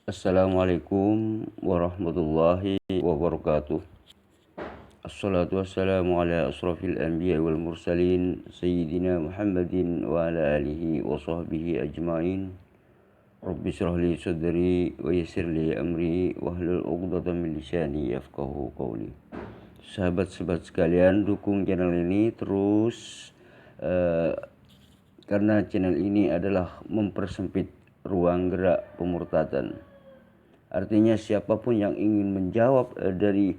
Assalamualaikum warahmatullahi wabarakatuh. Assalatu wassalamu ala asrafil anbiya wal mursalin Sayyidina Muhammadin wa ala alihi wa sahbihi ajma'in. Rabbi syrah li sadri wa yassir li amri wahlul 'uqdatam min lisani yafqahu qawli. Sahabat-sahabat sekalian, dukung channel ini terus karena channel ini adalah mempersempit ruang gerak pemurtadan. Artinya siapapun yang ingin menjawab dari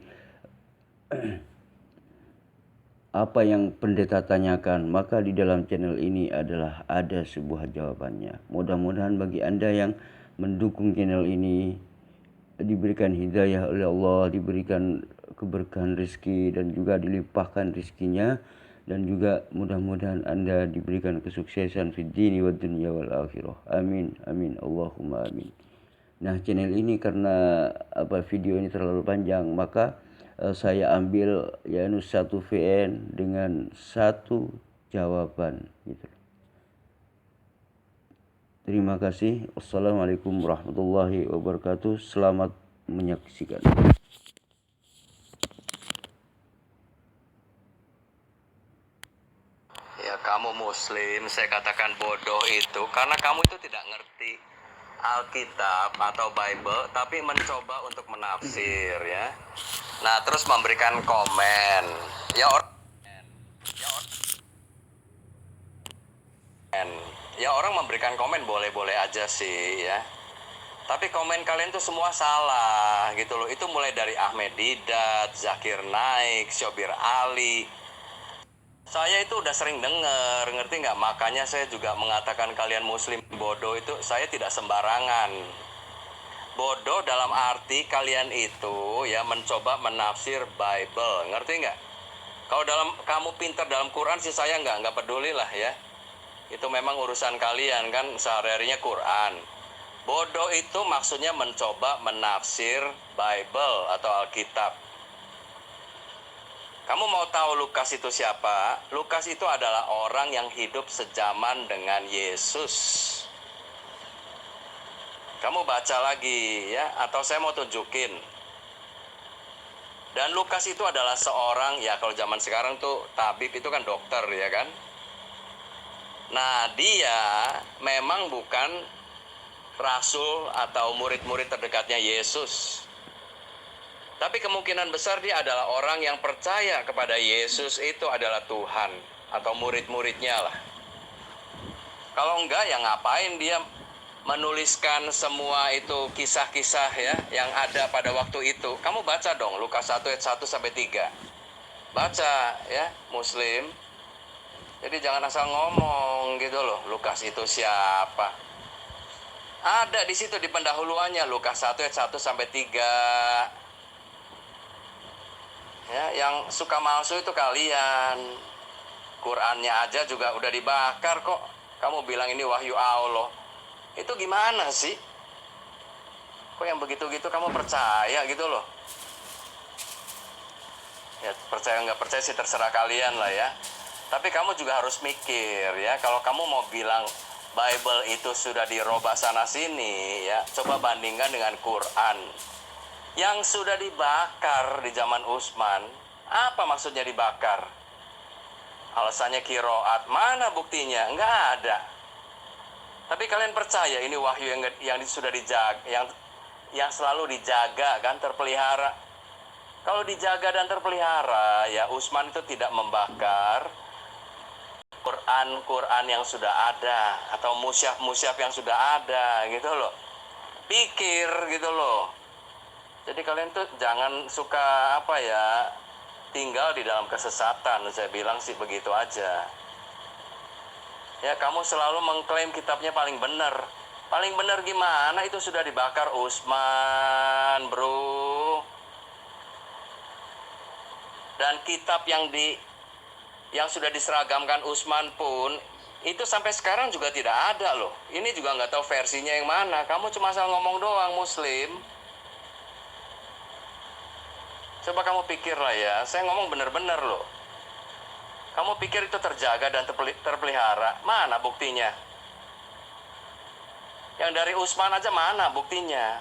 apa yang pendeta tanyakan, maka di dalam channel ini adalah ada sebuah jawabannya. Mudah-mudahan bagi Anda yang mendukung channel ini diberikan hidayah oleh Allah, diberikan keberkahan rezeki dan juga dilimpahkan rezekinya, dan juga mudah-mudahan Anda diberikan kesuksesan fid dini wad dunya wal akhirah. Amin amin Allahumma amin. Nah, channel ini karena video ini terlalu panjang, maka saya ambil satu VN dengan satu jawaban gitu. Terima kasih. Wassalamualaikum warahmatullahi wabarakatuh. Selamat menyaksikan. Ya, kamu muslim, saya katakan bodoh itu karena kamu itu tidak ngerti Alkitab atau Bible, tapi mencoba untuk menafsir ya. Nah, terus memberikan komen. Ya orang memberikan komen boleh-boleh aja sih ya. Tapi komen kalian tuh semua salah gitu loh. Itu mulai dari Ahmed Didat, Zakir Naik, Syobir Ali. Saya itu udah sering denger, ngerti nggak? Makanya saya juga mengatakan kalian muslim bodoh itu saya tidak sembarangan. Bodoh dalam arti kalian itu ya mencoba menafsir Bible, ngerti nggak? Kalau kamu pintar dalam Quran sih saya nggak peduli lah ya. Itu memang urusan kalian kan, sehari-harinya Quran. Bodoh itu maksudnya mencoba menafsir Bible atau Alkitab. Kamu mau tahu Lukas itu siapa? Lukas itu adalah orang yang hidup sejaman dengan Yesus. Kamu baca lagi ya, atau saya mau tunjukin. Dan Lukas itu adalah seorang, ya kalau zaman sekarang tuh tabib itu kan dokter ya kan. Nah, dia memang bukan rasul atau murid-murid terdekatnya Yesus. Tapi kemungkinan besar dia adalah orang yang percaya kepada Yesus itu adalah Tuhan atau murid-muridnya lah. Kalau enggak ya ngapain dia menuliskan semua itu kisah-kisah ya yang ada pada waktu itu. Kamu baca dong Lukas 1 ayat 1 sampai 3. Baca ya muslim. Jadi jangan asal ngomong gitu loh. Lukas itu siapa? Ada di situ di pendahuluannya Lukas 1 ayat 1 sampai 3. Ya, yang suka palsu itu kalian. Qurannya aja juga udah dibakar kok. Kamu bilang ini wahyu Allah. Itu gimana sih? Kok yang begitu-gitu kamu percaya gitu loh? Ya percaya nggak percaya sih terserah kalian lah ya. Tapi kamu juga harus mikir ya. Kalau kamu mau bilang Bible itu sudah dirobah sana sini ya, coba bandingkan dengan Quran yang sudah dibakar di zaman Utsman. Apa maksudnya dibakar? Alasannya kiroat. Mana buktinya? Enggak ada. Tapi kalian percaya ini wahyu yang sudah dijaga, yang selalu dijaga kan, terpelihara. Kalau dijaga dan terpelihara ya Utsman itu tidak membakar Quran yang sudah ada atau musyaf yang sudah ada gitu loh. Pikir gitu loh. Jadi kalian tuh jangan suka tinggal di dalam kesesatan. Saya bilang sih begitu aja. Ya kamu selalu mengklaim kitabnya paling benar. Paling benar gimana? Itu sudah dibakar Utsman, bro. Dan kitab yang sudah diseragamkan Utsman pun itu sampai sekarang juga tidak ada loh. Ini juga nggak tahu versinya yang mana. Kamu cuma asal ngomong doang muslim. Coba kamu pikir lah ya, saya ngomong bener-bener loh. Kamu pikir itu terjaga dan terpelihara, mana buktinya? Yang dari Utsman aja mana buktinya?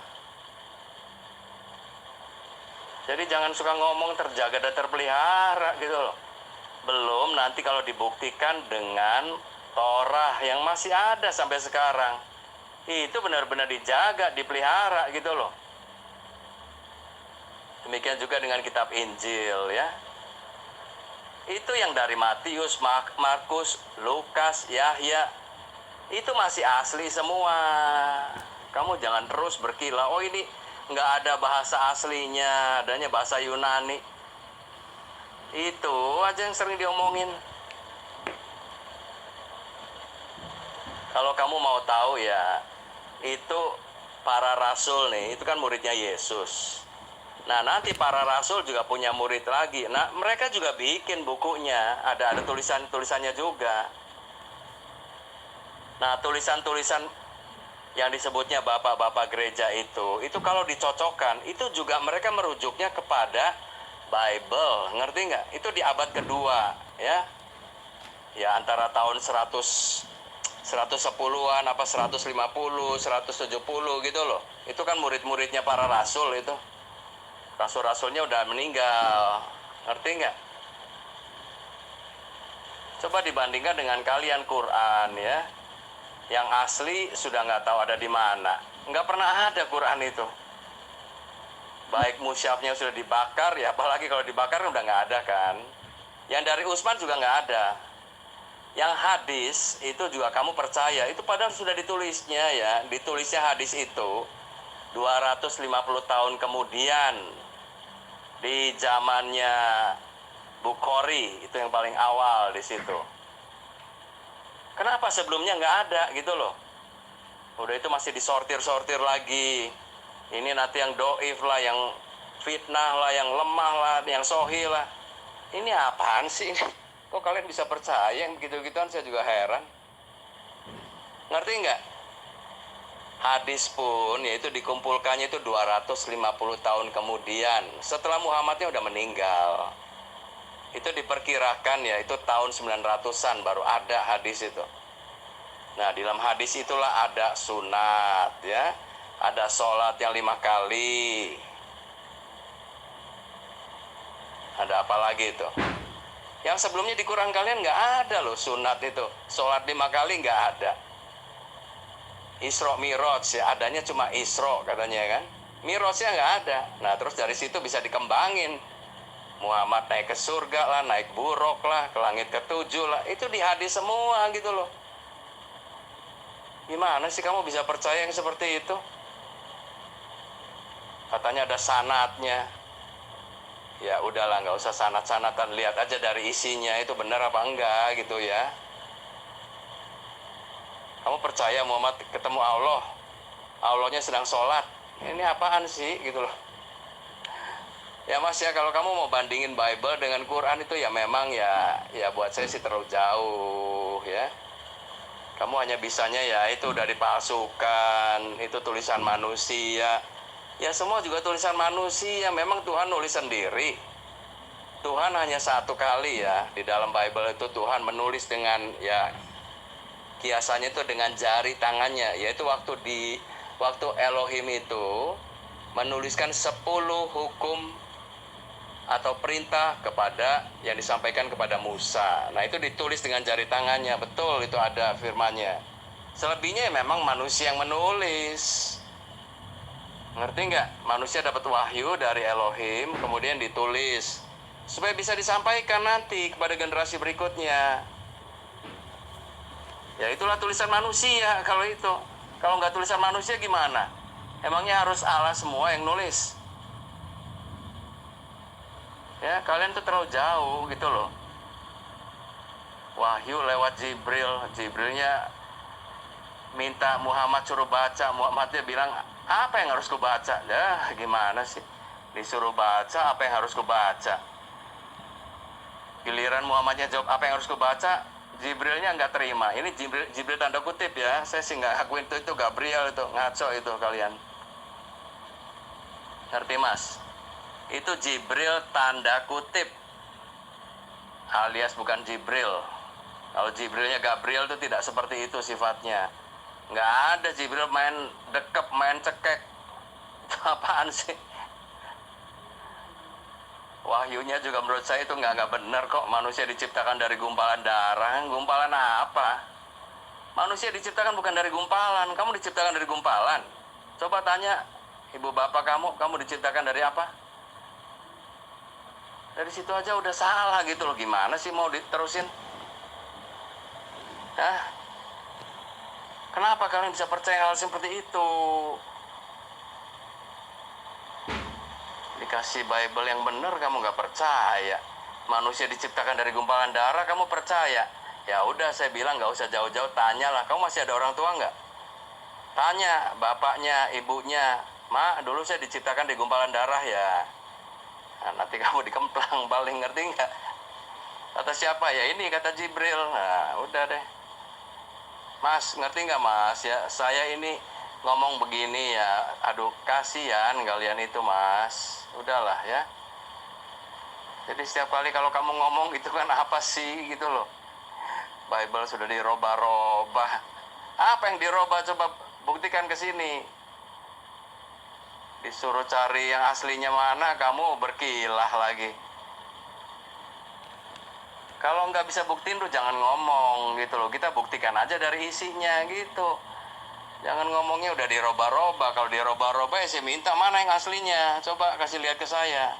Jadi jangan suka ngomong terjaga dan terpelihara gitu loh. Belum nanti kalau dibuktikan dengan Torah yang masih ada sampai sekarang. Itu benar-benar dijaga, dipelihara gitu loh. Demikian juga dengan kitab Injil ya. Itu yang dari Matius, Markus, Lukas, Yahya, itu masih asli semua. Kamu jangan terus berkilah, oh ini nggak ada bahasa aslinya, adanya bahasa Yunani. Itu aja yang sering diomongin. Kalau kamu mau tahu ya, itu para rasul nih, itu kan muridnya Yesus. Nah nanti para rasul juga punya murid lagi. Nah mereka juga bikin bukunya, ada tulisan-tulisannya juga. Nah tulisan-tulisan yang disebutnya bapak-bapak gereja itu kalau dicocokkan, itu juga mereka merujuknya kepada Bible, ngerti nggak? Itu di abad kedua, ya. Ya antara tahun 110-an, apa 150, 170 gitu loh. Itu kan murid-muridnya para rasul itu. Rasul-rasulnya udah meninggal, ngerti nggak? Coba dibandingkan dengan kalian Quran ya. Yang asli sudah nggak tahu ada di mana. Nggak pernah ada Quran itu. Baik musyafnya sudah dibakar ya, apalagi kalau dibakar udah nggak ada kan. Yang dari Utsman juga nggak ada. Yang hadis itu juga kamu percaya, itu padahal sudah ditulisnya ya. Ditulisnya hadis itu 250 tahun kemudian. Di zamannya Bukhari, itu yang paling awal di situ. Kenapa sebelumnya nggak ada gitu loh? Udah itu masih disortir-sortir lagi. Ini nanti yang doif lah, yang fitnah lah, yang lemah lah, yang sohi lah. Ini apaan sih? Kok kalian bisa percaya yang gitu-gituan? Saya juga heran. Ngerti nggak? Hadis pun yaitu dikumpulkannya itu 250 tahun kemudian. Setelah Muhammadnya udah meninggal. Itu diperkirakan ya itu tahun 900-an baru ada hadis itu. Nah di dalam hadis itulah ada sunat ya, ada sholat yang 5 kali, ada apa lagi itu? Yang sebelumnya di Quran kalian nggak ada loh sunat itu, sholat 5 kali nggak ada. Isra Miraj ya adanya cuma Isra katanya kan, Mirajnya nggak ada. Nah terus dari situ bisa dikembangin. Muhammad naik ke surga lah, naik buruk lah, ke langit ke-7 lah. Itu di hadis semua gitu loh. Gimana sih kamu bisa percaya yang seperti itu? Katanya ada sanatnya. Ya udahlah, nggak usah sanat-sanatan. Lihat aja dari isinya itu benar apa enggak gitu ya. Kamu percaya Muhammad ketemu Allah, Allahnya sedang sholat. Ini apaan sih gitu loh. Ya mas ya, kalau kamu mau bandingin Bible dengan Quran itu ya memang ya buat saya sih terlalu jauh ya. Kamu hanya bisanya ya itu udah dipalsukan, itu tulisan manusia. Ya semua juga tulisan manusia, memang Tuhan nulis sendiri. Tuhan hanya satu kali ya, di dalam Bible itu Tuhan menulis dengan ya kiasannya itu dengan jari tangannya, yaitu waktu Elohim itu menuliskan 10 hukum atau perintah kepada yang disampaikan kepada Musa. Nah itu ditulis dengan jari tangannya, betul itu ada firmannya. Selebihnya ya memang manusia yang menulis. Ngerti nggak? Manusia dapat wahyu dari Elohim, kemudian ditulis supaya bisa disampaikan nanti kepada generasi berikutnya. Ya itulah tulisan manusia kalau itu. Kalau nggak tulisan manusia gimana? Emangnya harus Allah semua yang nulis? Ya kalian tuh terlalu jauh gitu loh. Wahyu lewat Jibril, Jibrilnya minta Muhammad suruh baca, Muhammadnya bilang apa yang harus kubaca? Dah gimana sih? Disuruh baca apa yang harus kubaca? Giliran Muhammadnya jawab apa yang harus kubaca, Jibrilnya nggak terima. Ini Jibril tanda kutip ya, saya sih nggak akuin itu Gabriel, itu ngaco itu kalian. Ngerti mas? Itu Jibril tanda kutip, alias bukan Jibril. Kalau Jibrilnya Gabriel itu tidak seperti itu sifatnya. Nggak ada Jibril main dekep, main cekek. Itu apaan sih? Wahyunya juga menurut saya itu nggak benar kok. Manusia diciptakan dari gumpalan darah. Gumpalan apa? Manusia diciptakan bukan dari gumpalan. Kamu diciptakan dari gumpalan. Coba tanya ibu bapak kamu diciptakan dari apa? Dari situ aja udah salah gitu loh. Gimana sih mau diterusin? Hah? Kenapa kalian bisa percaya hal seperti itu? Dikasih Bible yang benar kamu nggak percaya. Manusia diciptakan dari gumpalan darah kamu percaya. Ya udah, saya bilang nggak usah jauh-jauh, tanyalah. Kamu masih ada orang tua nggak? Tanya bapaknya, ibunya. Ma, dulu saya diciptakan di gumpalan darah ya. Nah, nanti kamu dikemplang paling, ngerti nggak? Kata siapa? Ya ini, kata Jibril. Nah udah deh. Mas, ngerti nggak mas? Ya saya ini ngomong begini ya. Aduh, kasihan kalian itu mas. Udahlah ya. Jadi setiap kali kalau kamu ngomong itu kan apa sih gitu loh. Bible sudah dirobah-robah. Apa yang dirobah, coba buktikan ke sini. Disuruh cari yang aslinya mana, kamu berkilah lagi. Kalau nggak bisa buktiin tuh jangan ngomong gitu loh. Kita buktikan aja dari isinya gitu. Jangan ngomongnya udah dirobah-robah. Kalau dirobah-robah ya saya minta mana yang aslinya. Coba kasih lihat ke saya.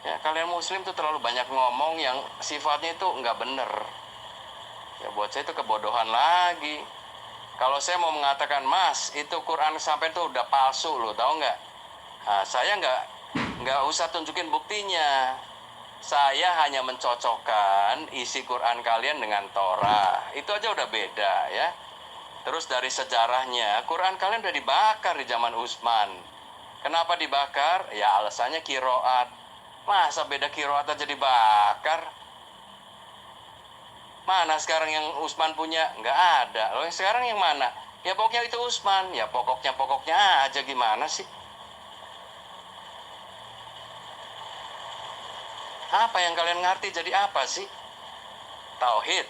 Ya, kalian muslim tuh terlalu banyak ngomong yang sifatnya itu nggak bener. Ya buat saya itu kebodohan lagi. Kalau saya mau mengatakan, mas itu Quran sampai itu udah palsu loh, tahu nggak? Nah, saya nggak usah tunjukin buktinya. Saya hanya mencocokkan isi Quran kalian dengan Torah. Itu aja udah beda ya. Terus dari sejarahnya, Quran kalian udah dibakar di zaman Utsman. Kenapa dibakar? Ya alasannya kiroat. Masa beda kiroat aja dibakar? Mana sekarang yang Utsman punya? Nggak ada. Loh yang sekarang yang mana? Ya pokoknya itu Utsman. Ya pokoknya aja, gimana sih? Apa yang kalian ngerti jadi apa sih? Tauhid.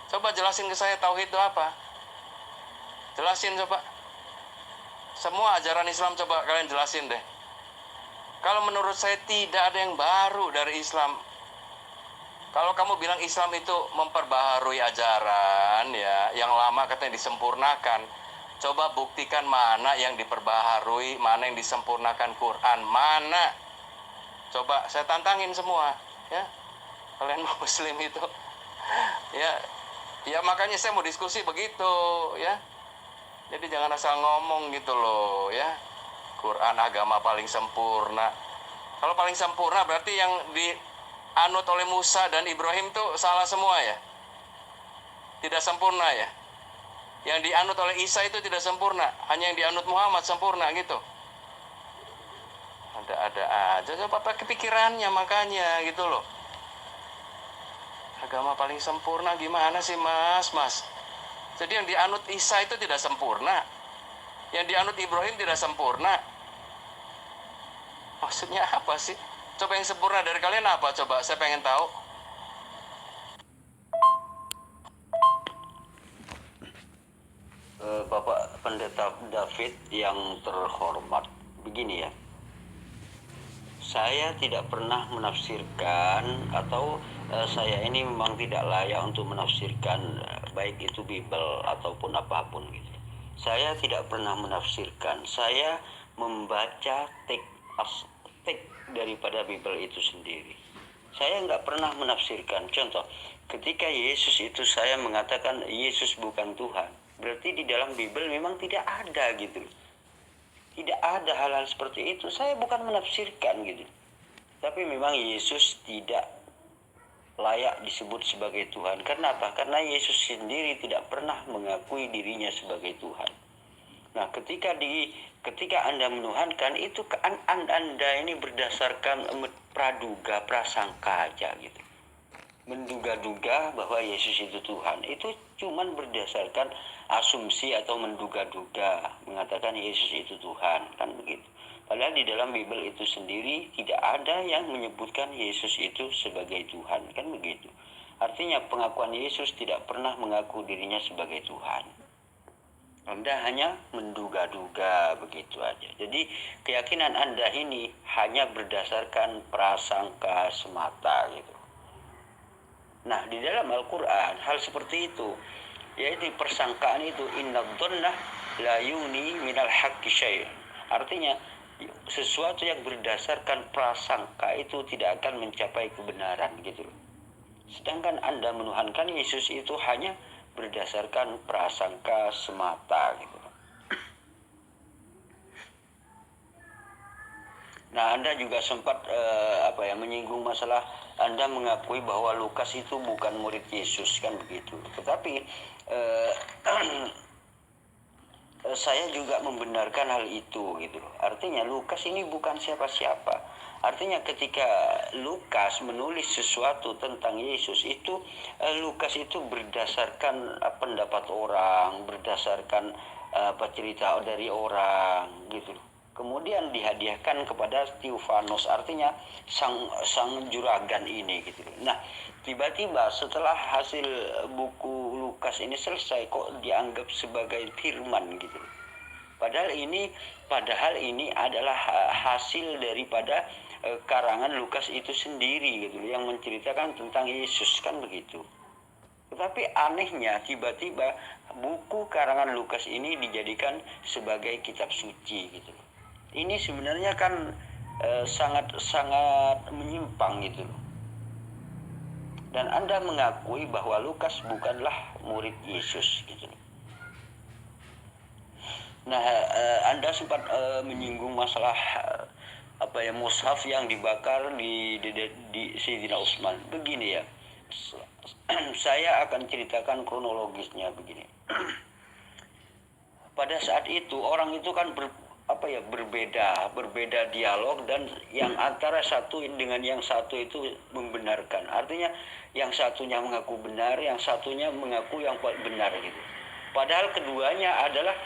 Coba jelasin ke saya tauhid itu apa? Jelasin coba. Semua ajaran Islam coba kalian jelasin deh. Kalau menurut saya tidak ada yang baru dari Islam. Kalau kamu bilang Islam itu memperbaharui ajaran ya, yang lama katanya disempurnakan. Coba buktikan mana yang diperbaharui, mana yang disempurnakan Quran, mana? Coba saya tantangin semua, ya. Kalian muslim itu. Ya makanya saya mau diskusi begitu, ya. Jadi jangan asal ngomong gitu loh, ya. Quran agama paling sempurna. Kalau paling sempurna berarti yang dianut oleh Musa dan Ibrahim tuh salah semua ya. Tidak sempurna ya. Yang dianut oleh Isa itu tidak sempurna, hanya yang dianut Muhammad sempurna gitu. Ada aja, coba pakai pikirannya makanya gitu loh. Agama paling sempurna gimana sih mas? Jadi yang dianut Isa itu tidak sempurna, yang dianut Ibrahim tidak sempurna. Maksudnya apa sih? Coba yang sempurna dari kalian apa? Coba saya pengen tahu. Bapak Pendeta David yang terhormat, begini ya. Saya tidak pernah menafsirkan atau saya ini memang tidak layak untuk menafsirkan baik itu Bible ataupun apapun gitu. Saya tidak pernah menafsirkan. Saya membaca teks daripada Bible itu sendiri. Saya nggak pernah menafsirkan. Contoh, ketika Yesus itu saya mengatakan Yesus bukan Tuhan, berarti di dalam Bible memang tidak ada gitu. Tidak ada hal-hal seperti itu. Saya bukan menafsirkan gitu. Tapi memang Yesus tidak layak disebut sebagai Tuhan. Karena apa? Karena Yesus sendiri tidak pernah mengakui dirinya sebagai Tuhan. Nah, ketika Anda menuhankan itu Anda ini berdasarkan praduga, prasangka aja gitu. Menduga-duga bahwa Yesus itu Tuhan. Itu cuman berdasarkan asumsi atau menduga-duga mengatakan Yesus itu Tuhan, kan begitu. Padahal di dalam Bible itu sendiri tidak ada yang menyebutkan Yesus itu sebagai Tuhan, kan begitu. Artinya pengakuan Yesus tidak pernah mengaku dirinya sebagai Tuhan. Anda hanya menduga-duga begitu aja. Jadi keyakinan Anda ini hanya berdasarkan prasangka semata gitu. Nah, di dalam Al-Quran hal seperti itu, yaitu persangkaan itu innadh-dhanna la yuni minal haqqi syai'. Artinya sesuatu yang berdasarkan prasangka itu tidak akan mencapai kebenaran gitu. Sedangkan Anda menuhankan Yesus itu hanya berdasarkan prasangka semata gitu. Nah, Anda juga sempat menyinggung masalah Anda mengakui bahwa Lukas itu bukan murid Yesus kan begitu. Tetapi saya juga membenarkan hal itu gitu. Artinya Lukas ini bukan siapa-siapa. Artinya ketika Lukas menulis sesuatu tentang Yesus itu Lukas itu berdasarkan pendapat orang, berdasarkan cerita dari orang gitu. Kemudian dihadiahkan kepada Theophanos, artinya sang juragan ini gitu. Nah, tiba-tiba setelah hasil buku Lukas ini selesai kok dianggap sebagai firman gitu. Padahal ini adalah hasil daripada karangan Lukas itu sendiri gitu yang menceritakan tentang Yesus kan begitu. Tetapi anehnya tiba-tiba buku karangan Lukas ini dijadikan sebagai kitab suci gitu. Ini sebenarnya kan sangat menyimpang gitu. Dan Anda mengakui bahwa Lukas bukanlah murid Yesus gitu. Nah, Anda sempat menyinggung masalah mushaf yang dibakar di Sayyidina Utsman. Begini ya, saya akan ceritakan kronologisnya begini. Pada saat itu orang itu kan berbeda dialog, dan yang antara satu dengan yang satu itu membenarkan. Artinya yang satunya mengaku benar, yang satunya mengaku yang benar gitu. Padahal keduanya adalah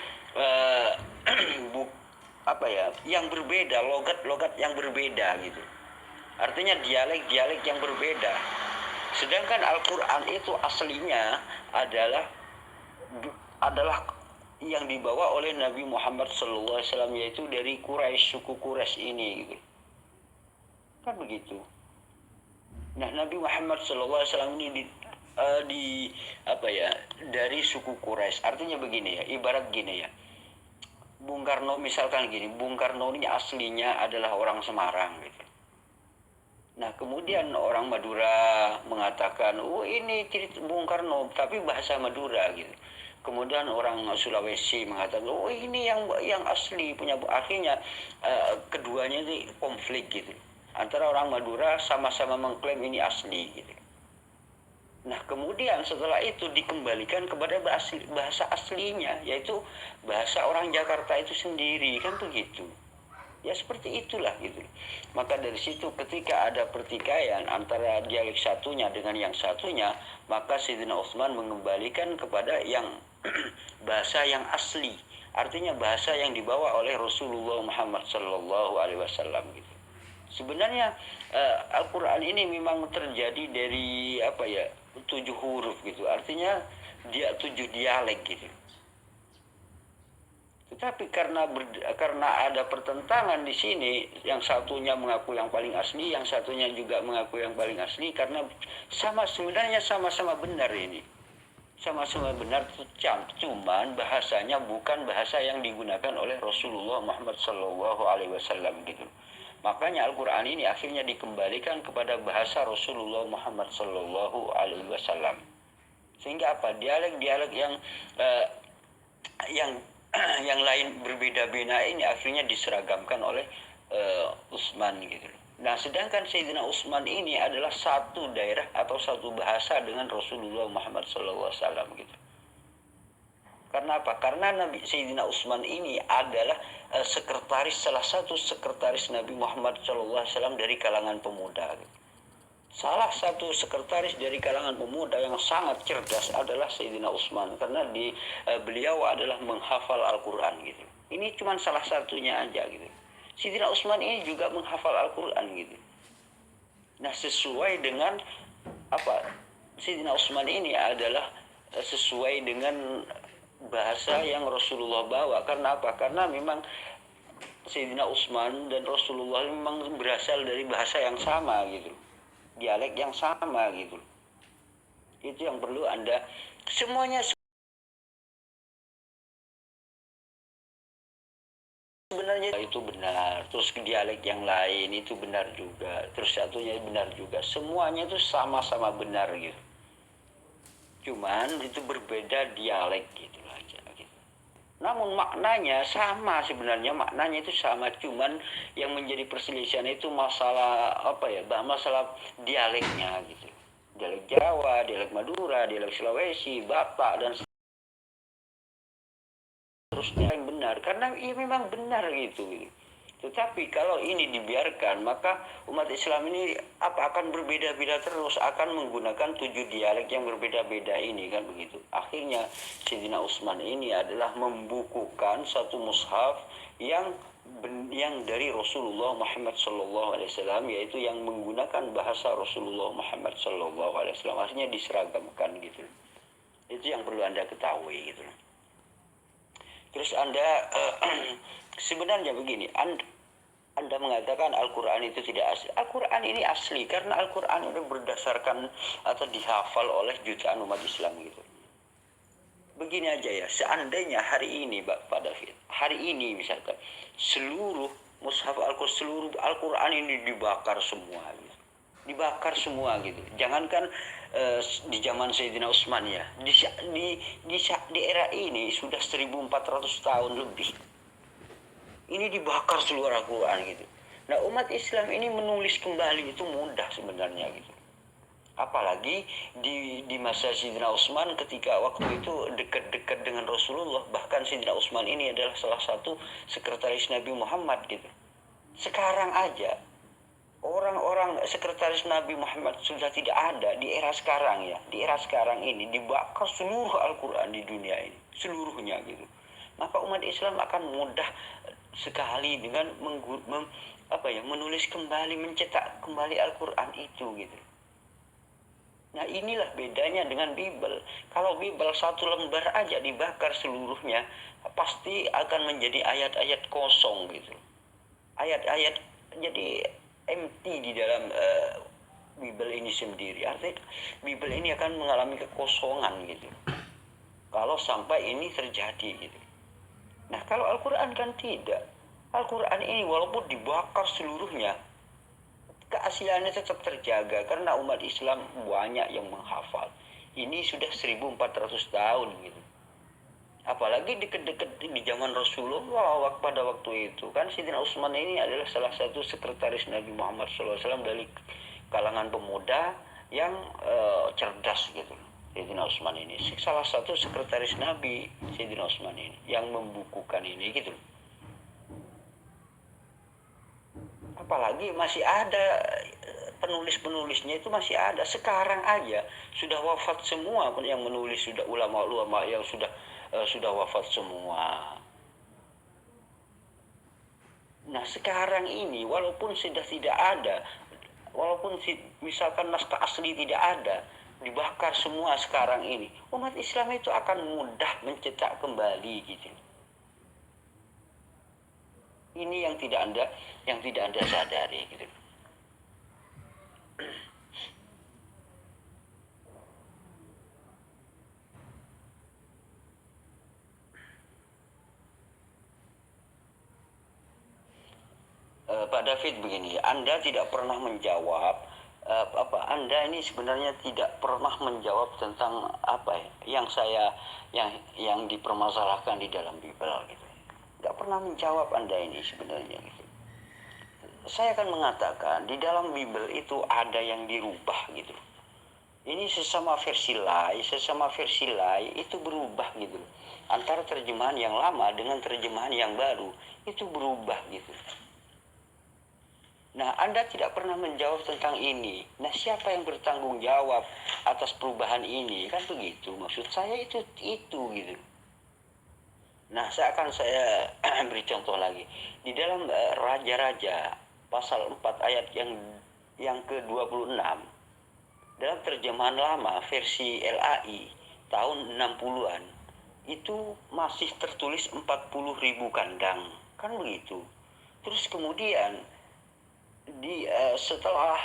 yang berbeda, logat yang berbeda gitu. Artinya dialek yang berbeda. Sedangkan Al-Quran itu aslinya adalah yang dibawa oleh Nabi Muhammad SAW, yaitu dari Quraisy, suku Quraisy ini gitu. Kan begitu. Nah, Nabi Muhammad SAW ini dari suku Quraisy. Artinya begini ya, ibarat gini ya. Bung Karno misalkan gini, Bung Karno ini aslinya adalah orang Semarang gitu. Nah, kemudian orang Madura mengatakan, "Oh, ini cerita Bung Karno," tapi bahasa Madura gitu. Kemudian orang Sulawesi mengatakan, "Oh, ini yang asli punya." Akhirnya keduanya ini konflik gitu. Antara orang Madura sama-sama mengklaim ini asli gitu. Nah, kemudian setelah itu dikembalikan kepada bahasa aslinya, yaitu bahasa orang Jakarta itu sendiri, kan begitu. Ya seperti itulah gitu. Maka dari situ ketika ada pertikaian antara dialek satunya dengan yang satunya, maka Sayyidina Utsman mengembalikan kepada yang bahasa yang asli. Artinya bahasa yang dibawa oleh Rasulullah Muhammad SAW gitu. Sebenarnya Al-Quran ini memang terjadi dari 7 huruf gitu. Artinya dia 7 dialek gitu. Tetapi karena ada pertentangan di sini, yang satunya mengaku yang paling asli, yang satunya juga mengaku yang paling asli, karena sebenarnya sama-sama benar ini. Sama-sama benar, cuman bahasanya bukan bahasa yang digunakan oleh Rasulullah Muhammad SAW gitu. Makanya Al-Quran ini akhirnya dikembalikan kepada bahasa Rasulullah Muhammad SAW. Sehingga dialek-dialek yang lain berbeda-beda ini akhirnya diseragamkan oleh Utsman gitu. Nah, sedangkan Sayyidina Utsman ini adalah satu daerah atau satu bahasa dengan Rasulullah Muhammad SAW gitu. Karena apa? Karena Sayyidina Utsman ini adalah salah satu sekretaris Nabi Muhammad SAW dari kalangan pemuda gitu. Salah satu sekretaris dari kalangan pemuda yang sangat cerdas adalah Sayyidina Utsman, karena beliau adalah menghafal Al-Quran gitu. Ini cuma salah satunya aja gitu. Sayyidina Utsman ini juga menghafal Al-Quran gitu. Nah, sesuai dengan Sayyidina Utsman ini adalah sesuai dengan bahasa yang Rasulullah bawa. Karena apa? Karena memang Sayyidina Utsman dan Rasulullah memang berasal dari bahasa yang sama gitu, dialek yang sama gitu. Itu yang perlu Anda semuanya sebenarnya itu benar, terus dialek yang lain itu benar juga, terus satunya benar juga, semuanya itu sama-sama benar gitu. Cuman itu berbeda dialek gitu aja gitu. Namun maknanya sama, sebenarnya maknanya itu sama, cuman yang menjadi perselisihan itu masalah apa ya? Masalah dialeknya gitu. Dialek Jawa, dialek Madura, dialek Sulawesi, Batak dan seterusnya yang benar, karena ini memang benar gitu. Tetapi kalau ini dibiarkan, maka umat Islam ini akan berbeda-beda terus, akan menggunakan 7 dialek yang berbeda-beda ini kan begitu. Akhirnya Sayyidina Utsman ini adalah membukukan satu mushaf yang dari Rasulullah Muhammad SAW, yaitu yang menggunakan bahasa Rasulullah Muhammad SAW. Artinya diseragamkan gitu. Itu yang perlu Anda ketahui gitu. Terus Anda sebenarnya begini, Anda mengatakan Al-Quran itu tidak asli. Al-Quran ini asli karena Al-Quran itu berdasarkan atau dihafal oleh jutaan umat Islam gitu. Begini aja ya, seandainya hari ini Pak David, hari ini misalkan seluruh mushaf seluruh Al-Quran ini dibakar semua gitu. Dibakar semua gitu. Jangankan di zaman Sayyidina Utsman ya, di era ini sudah 1400 tahun lebih. Ini dibakar seluruh Al-Quran gitu. Nah, umat Islam ini menulis kembali itu mudah sebenarnya gitu. Apalagi di masa Sayyidina Utsman ketika waktu itu dekat-dekat dengan Rasulullah, bahkan Sayyidina Utsman ini adalah salah satu sekretaris Nabi Muhammad gitu. Sekarang aja orang-orang sekretaris Nabi Muhammad sudah tidak ada di era sekarang ya. Di era sekarang ini dibakar seluruh Al-Quran di dunia ini, seluruhnya gitu. Maka umat Islam akan mudah sekali dengan menulis kembali, mencetak kembali Al-Quran itu gitu. Nah, inilah bedanya dengan Bible. Kalau Bible satu lembar aja dibakar seluruhnya, pasti akan menjadi ayat-ayat kosong gitu. Ayat-ayat jadi empty di dalam Bible ini sendiri. Artinya Bible ini akan mengalami kekosongan gitu. Kalau sampai ini terjadi gitu. Nah, kalau Al-Quran kan tidak. Al-Quran ini walaupun dibakar seluruhnya, keasliannya tetap terjaga karena umat Islam banyak yang menghafal. Ini sudah 1400 tahun gitu. Apalagi dekat-dekat di zaman Rasulullah pada waktu itu kan Sayyidina Utsman ini adalah salah satu sekretaris Nabi Muhammad SAW dari kalangan pemuda yang cerdas gitu. Sayyidina Utsman ini salah satu sekretaris Nabi, Sayyidina Utsman ini yang membukukan ini gitu. Apalagi masih ada penulis-penulisnya, itu masih ada. Sekarang aja sudah wafat semua yang menulis, sudah ulama-ulama yang sudah wafat semua. Nah, sekarang ini walaupun sudah tidak ada, walaupun misalkan naskah asli tidak ada, dibakar semua sekarang ini, umat Islam itu akan mudah mencetak kembali gitu. Ini yang tidak Anda sadari gitu. Pak David begini, Anda tidak pernah menjawab Anda ini sebenarnya tidak pernah menjawab tentang yang dipermasalahkan di dalam Bible gitu. Tidak pernah menjawab Anda ini sebenarnya gitu. Saya akan mengatakan di dalam Bible itu ada yang dirubah gitu. Ini sesama versi lai itu berubah gitu. Antara terjemahan yang lama dengan terjemahan yang baru itu berubah gitu. Nah, Anda tidak pernah menjawab tentang ini. Nah, siapa yang bertanggung jawab atas perubahan ini? Kan begitu. Maksud saya itu gitu. Nah, saya beri contoh lagi. Di dalam Raja-Raja pasal 4 ayat yang ke-26. Dalam terjemahan lama versi LAI tahun 60-an, itu masih tertulis 40.000 kandang, kan begitu. Terus kemudian setelah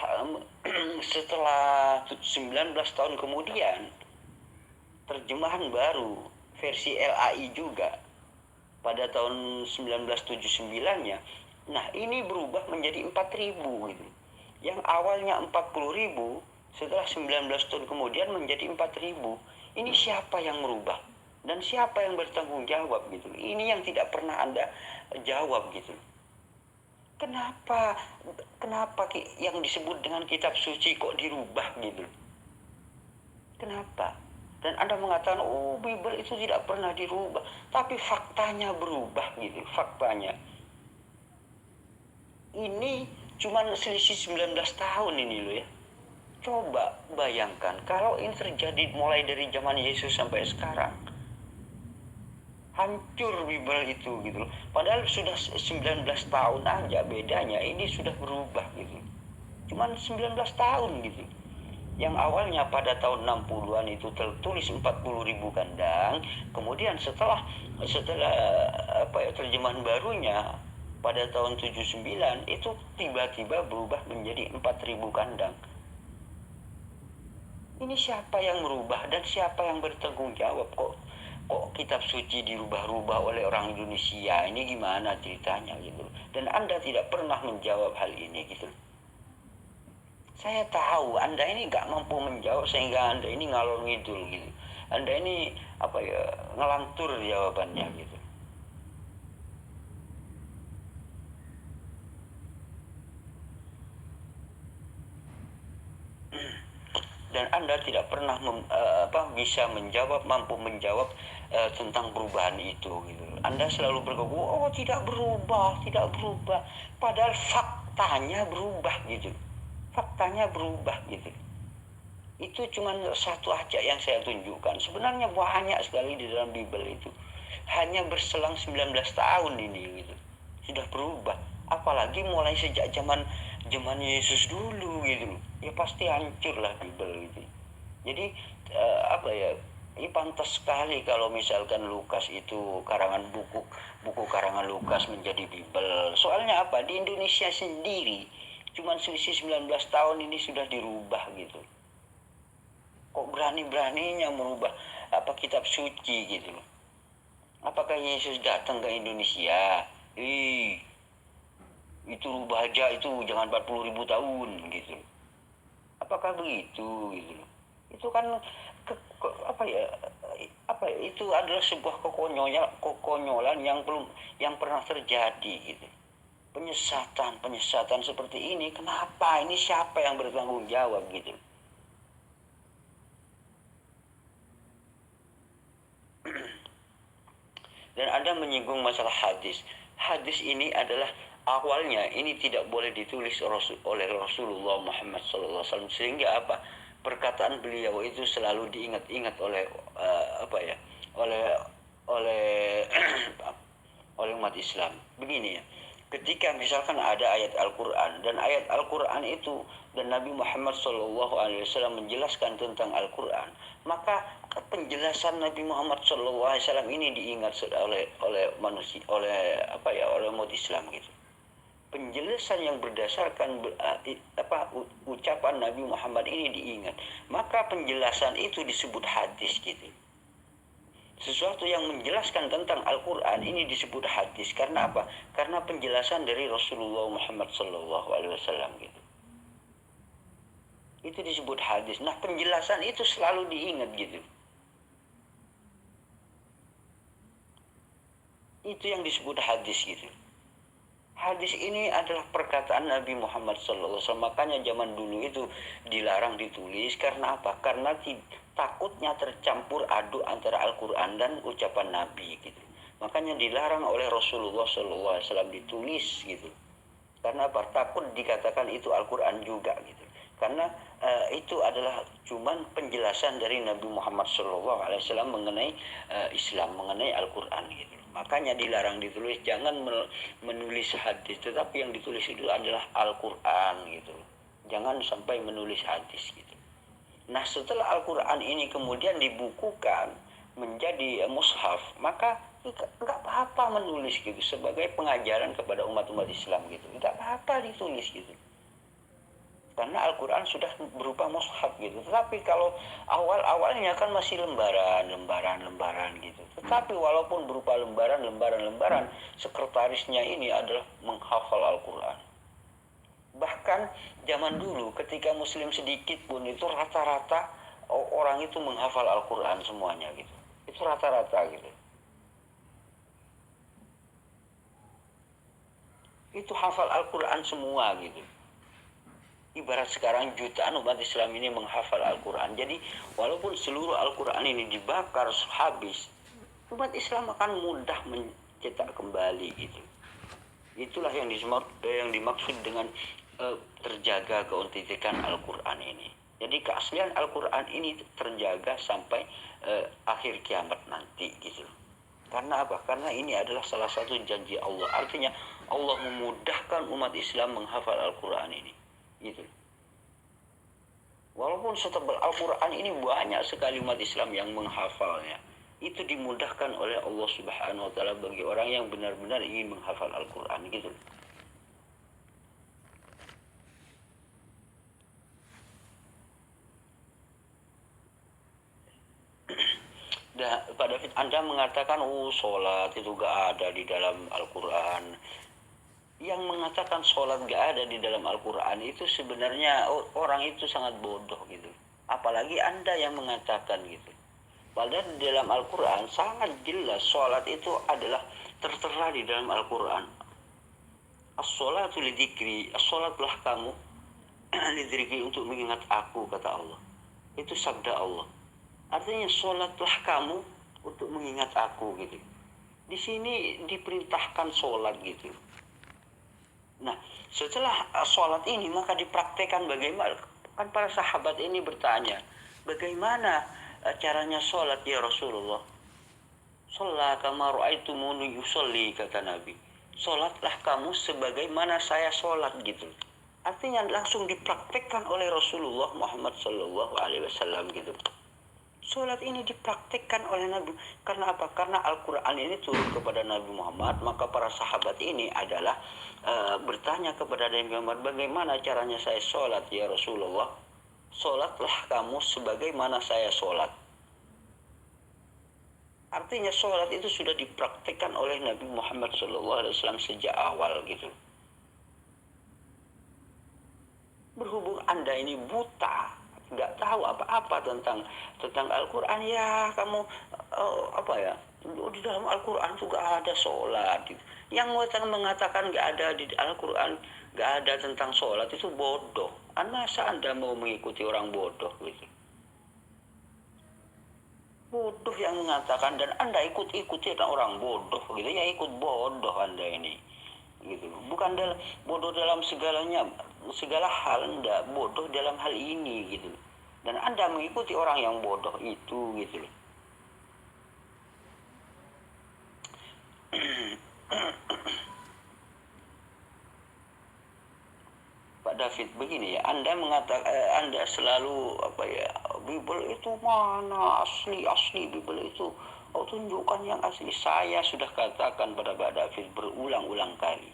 19 tahun kemudian terjemahan baru versi LAI juga pada tahun 1979-nya. Nah, ini berubah menjadi 4.000 gitu. Yang awalnya 40.000 setelah 19 tahun kemudian menjadi 4.000. Ini siapa yang merubah? Dan siapa yang bertanggung jawab gitu. Ini yang tidak pernah Anda jawab gitu. Kenapa yang disebut dengan kitab suci kok dirubah gitu? Kenapa? Dan Anda mengatakan, oh Bible itu tidak pernah dirubah. Tapi faktanya berubah gitu, faktanya. Ini cuma selisih 19 tahun ini loh ya. Coba bayangkan, kalau ini terjadi mulai dari zaman Yesus sampai sekarang. Hancur Bible itu gitu loh. Padahal sudah 19 tahun aja bedanya, ini sudah berubah gitu. Cuman 19 tahun gitu. Yang awalnya pada tahun 60-an itu tertulis 40.000 kandang, kemudian setelah terjemahan barunya pada tahun 79 itu tiba-tiba berubah menjadi 4.000 kandang. Ini siapa yang merubah dan siapa yang bertanggung jawab? Kok kitab suci dirubah-rubah oleh orang Indonesia? Ini gimana ceritanya gitu. Dan Anda tidak pernah menjawab hal ini gitu. Saya tahu Anda ini gak mampu menjawab sehingga Anda ini ngalor ngidul gitu. Anda ini ngelantur jawabannya gitu. Dan Anda tidak pernah bisa mampu menjawab tentang perubahan itu gitu. Anda selalu berkata, oh tidak berubah. Padahal faktanya berubah gitu. Faktanya berubah gitu. Itu cuma satu aja yang saya tunjukkan. Sebenarnya banyak sekali di dalam Bible itu. Hanya berselang 19 tahun ini gitu. Sudah berubah. Apalagi mulai sejak zaman Yesus dulu gitu. Ya pasti hancurlah Bible gitu. Jadi ini pantas sekali kalau misalkan Lukas itu buku karangan Lukas menjadi Bible. Soalnya apa? Di Indonesia sendiri cuman selisih 19 tahun ini sudah dirubah gitu. Kok berani-beraninya merubah kitab suci gitu loh. Apakah Yesus datang ke Indonesia? Itu rubah aja, itu jangan 40.000 tahun gitu. Apakah begitu gitu loh. Itu kan itu adalah sebuah kekonyolan yang pernah terjadi gitu. Penyesatan seperti ini, kenapa? Ini siapa yang bertanggung jawab gitu? Dan Anda menyinggung masalah hadis. Hadis ini adalah awalnya ini tidak boleh ditulis oleh Rasulullah Muhammad SAW, sehingga apa? Perkataan beliau itu selalu diingat-ingat oleh oleh umat Islam. Begini ya. Ketika misalkan ada ayat Al-Quran dan ayat Al-Quran itu dan Nabi Muhammad SAW menjelaskan tentang Al-Quran, maka penjelasan Nabi Muhammad SAW ini diingat oleh manusia, oleh umat Islam gitu. Penjelasan yang berdasarkan ucapan Nabi Muhammad ini diingat, maka penjelasan itu disebut hadis gitu. Sesuatu yang menjelaskan tentang Al-Quran ini disebut hadis. Karena apa? Karena penjelasan dari Rasulullah Muhammad SAW gitu. Itu disebut hadis. Nah, penjelasan itu selalu diingat gitu. Itu yang disebut hadis gitu. Hadis ini adalah perkataan Nabi Muhammad SAW. Makanya zaman dulu itu dilarang ditulis. Karena apa? Karena takutnya tercampur aduk antara Al-Quran dan ucapan Nabi gitu. Makanya dilarang oleh Rasulullah SAW ditulis gitu. Karena apa? Takut dikatakan itu Al-Quran juga gitu. Karena itu adalah cuman penjelasan dari Nabi Muhammad SAW mengenai Islam, mengenai Al-Quran gitu. Makanya dilarang ditulis. Jangan menulis hadis, tetapi yang ditulis itu adalah Al-Quran gitu. Jangan sampai menulis hadis gitu. Nah, setelah Al-Quran ini kemudian dibukukan, menjadi mushaf, maka nggak apa-apa menulis gitu sebagai pengajaran kepada umat-umat Islam gitu, nggak apa-apa ditulis gitu, karena Al-Quran sudah berupa mushaf gitu. Tetapi kalau awal-awalnya kan masih lembaran gitu. Tetapi walaupun berupa lembaran, sekretarisnya ini adalah menghafal Al-Quran. Bahkan zaman dulu ketika muslim sedikit pun itu rata-rata orang itu menghafal Al-Quran semuanya gitu. Itu rata-rata gitu. Itu hafal Al-Quran semua gitu. Ibarat sekarang jutaan umat Islam ini menghafal Al-Quran. Jadi walaupun seluruh Al-Quran ini dibakar habis, umat Islam akan mudah mencetak kembali gitu. Itulah yang dimaksud dengan terjaga keautentikan Al-Quran ini. Jadi keaslian Al-Quran ini terjaga sampai akhir kiamat nanti gitu. Karena apa? Karena ini adalah salah satu janji Allah. Artinya Allah memudahkan umat Islam menghafal Al-Quran ini. Gitu. Walaupun setebal Al-Quran ini banyak sekali umat Islam yang menghafalnya, itu dimudahkan oleh Allah Subhanahu wa taala bagi orang yang benar-benar ingin menghafal Al-Quran gitu. Pak David, Anda mengatakan sholat itu gak ada di dalam Al-Quran. Yang mengatakan sholat gak ada di dalam Al-Quran itu sebenarnya orang itu sangat bodoh gitu. Apalagi Anda yang mengatakan gitu. Padahal di dalam Al-Quran sangat jelas sholat itu adalah tertera di dalam Al-Quran. As-sholatu lidzikri, as-sholatlah kamu lidzikri untuk mengingat aku, kata Allah. Itu sabda Allah. Artinya sholatlah kamu untuk mengingat aku gitu. Di sini diperintahkan sholat gitu. Nah, setelah sholat ini maka dipraktekkan bagaimana. Kan para sahabat ini bertanya, bagaimana caranya sholat ya Rasulullah? Sholat kama ra'aitumuni yusolli, kata Nabi. Sholatlah kamu sebagaimana saya sholat gitu. Artinya langsung dipraktekkan oleh Rasulullah Muhammad SAW gitu. Sholat ini dipraktikkan oleh Nabi. Karena apa? Karena Al-Quran ini turun kepada Nabi Muhammad. Maka para sahabat ini adalah bertanya kepada Nabi Muhammad, bagaimana caranya saya sholat ya Rasulullah? Sholatlah kamu sebagaimana saya sholat. Artinya sholat itu sudah dipraktikkan oleh Nabi Muhammad SAW sejak awal gitu. Berhubung Anda ini buta, nggak tahu apa-apa tentang Al-Quran, ya kamu di dalam Al-Quran juga ada sholat gitu. Yang mengatakan nggak ada di Al-Quran, nggak ada tentang sholat, itu bodoh. Masa Anda mau mengikuti orang bodoh gitu? Bodoh yang mengatakan, dan Anda ikuti orang bodoh gitu, ya ikut bodoh Anda ini gitu. Bukan bodoh dalam segala hal, enggak, bodoh dalam hal ini gitu. Dan Anda mengikuti orang yang bodoh itu gitu. Pak David, begini ya, Anda mengatakan Anda selalu Bible itu mana asli Bible itu, tunjukkan yang asli. Saya sudah katakan pada Pak David berulang-ulang kali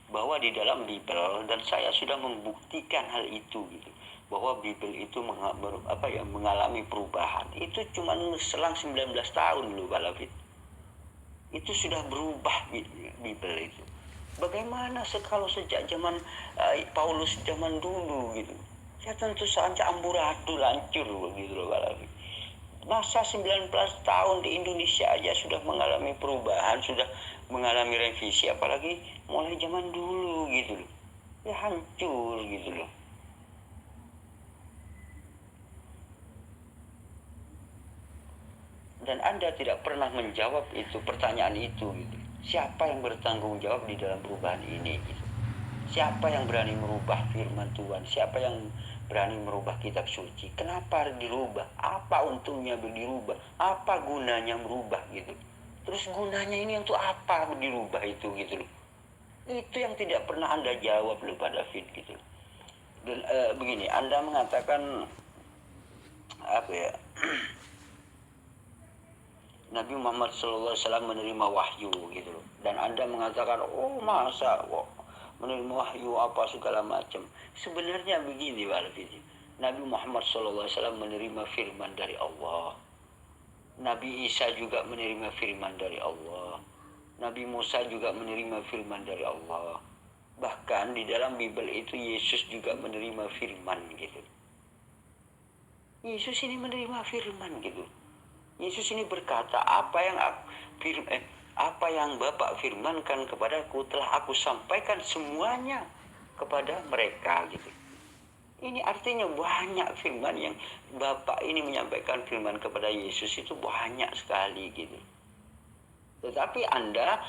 bahwa di dalam Bible, dan saya sudah membuktikan hal itu gitu, bahwa Bible itu mengalami perubahan. Itu cuma selang 19 tahun dulu Pak David. Itu sudah berubah Bible itu. Bagaimana kalau sejak zaman Paulus zaman dulu gitu? Ya tentu saja amburadul, hancur gitu loh Pak David. Masa 19 tahun di Indonesia aja sudah mengalami perubahan, sudah mengalami revisi, apalagi mulai zaman dulu gitu loh. Ya hancur gitu loh. Dan Anda tidak pernah menjawab itu, pertanyaan itu gitu. Siapa yang bertanggung jawab di dalam perubahan ini gitu? Siapa yang berani merubah firman Tuhan? Siapa yang berani merubah kitab suci? Kenapa dirubah? Apa untungnya dirubah? Apa gunanya merubah gitu? Terus gunanya ini untuk apa dirubah itu gitu loh? Itu yang tidak pernah Anda jawab loh Pak David gitu. Dan begini, Anda mengatakan Nabi Muhammad SAW menerima wahyu gitu loh. Dan Anda mengatakan, oh masa menerima wahyu apa segala macam. Sebenarnya begini Pak Alfiti. Nabi Muhammad SAW menerima firman dari Allah. Nabi Isa juga menerima firman dari Allah. Nabi Musa juga menerima firman dari Allah. Bahkan di dalam Bible itu Yesus juga menerima firman gitu. Yesus ini menerima firman gitu. Yesus ini berkata, apa yang Bapa firmankan kepadaku telah aku sampaikan semuanya kepada mereka gitu. Ini artinya banyak firman yang Bapa ini menyampaikan firman kepada Yesus itu banyak sekali gitu. Tetapi Anda